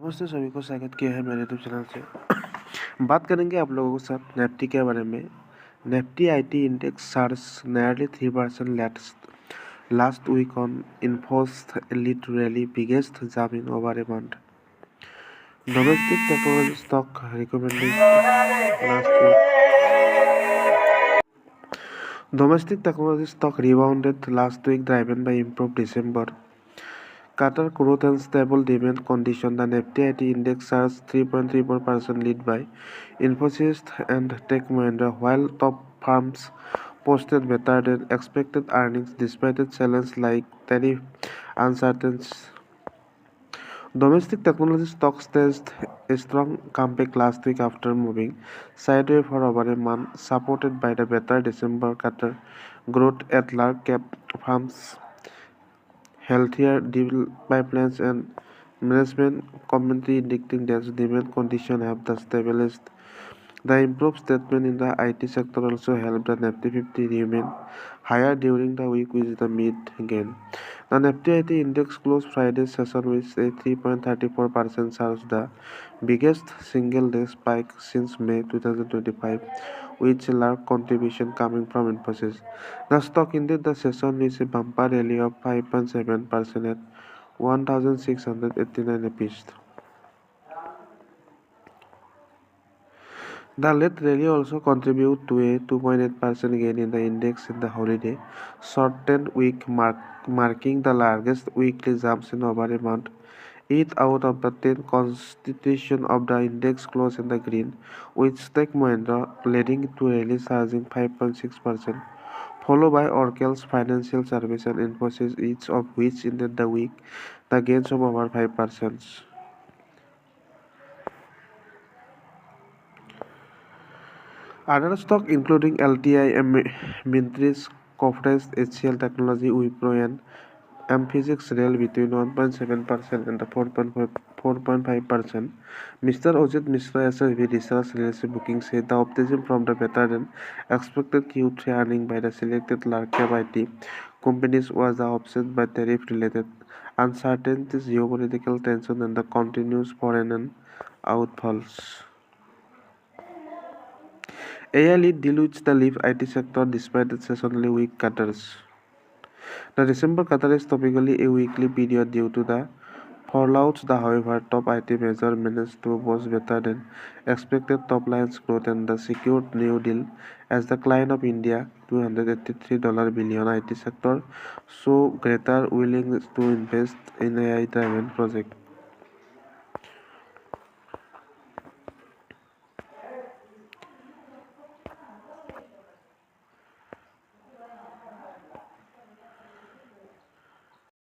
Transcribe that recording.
नमस्ते सभी को, स्वागत किया है मेरे यूट्यूब चैनल से। बात करेंगे आप लोगों के साथ निफ्टी के बारे में। Nifty IT index surge nearly 3% last week on Infosys-led rally, biggest jump in over a month. Domestic technology stock recommended last week. Domestic technology stock rebounded last week, driven by improved December Qatar growth and stable demand condition. The Nifty IT index surged 3.34%, led by Infosys and Tech Mahindra, while top firms posted better than expected earnings despite a challenge like tariff uncertainties. Domestic technology stocks staged a strong comeback last week after moving sideways for over a month, supported by the better December Qatar growth at large cap firms, healthier deal pipelines, and management commentary indicating that demand conditions have stabilised. The improved statement in the IT sector also helped the Nifty 50 remain higher during the week with the mid gain. The Nifty IT index closed Friday's session with a 3.34% surge, the biggest single day spike since May 2025, with a large contribution coming from Infosys. The stock ended the session with a bumper rally of 5.7% at 1,689 rupees. The late rally also contributed to a 2.8% gain in the index in the holiday shortened week, marking the largest weekly jumps in over a month. 8 out of the 10 constituents of the index closed in the green, with Tech Mahindra leading to rally surging 5.6%, followed by Oracle's Financial Services and Infosys, each of which ended the week the gains of over 5%. Other stocks including LTI, Mintris, Cofres, HCL Technology, Wipro, and Infosys rally between 1.7% and 4.5%. Mr. Ojit Mishra, SSB Research Relationship Booking, said the optimism from the better than expected Q3 earning by the selected large cap IT companies was offset by tariff related uncertainties, geopolitical tension, and the continuous foreign outfalls. AI lead dilutes the live IT sector despite its seasonally weak Qatars. The December Qatar is typically a weekly period due to the fallouts. However, top IT measure managed to boast better than expected top line growth and the secured new deal as the client of India $283 billion IT sector show greater willingness to invest in AI driven projects.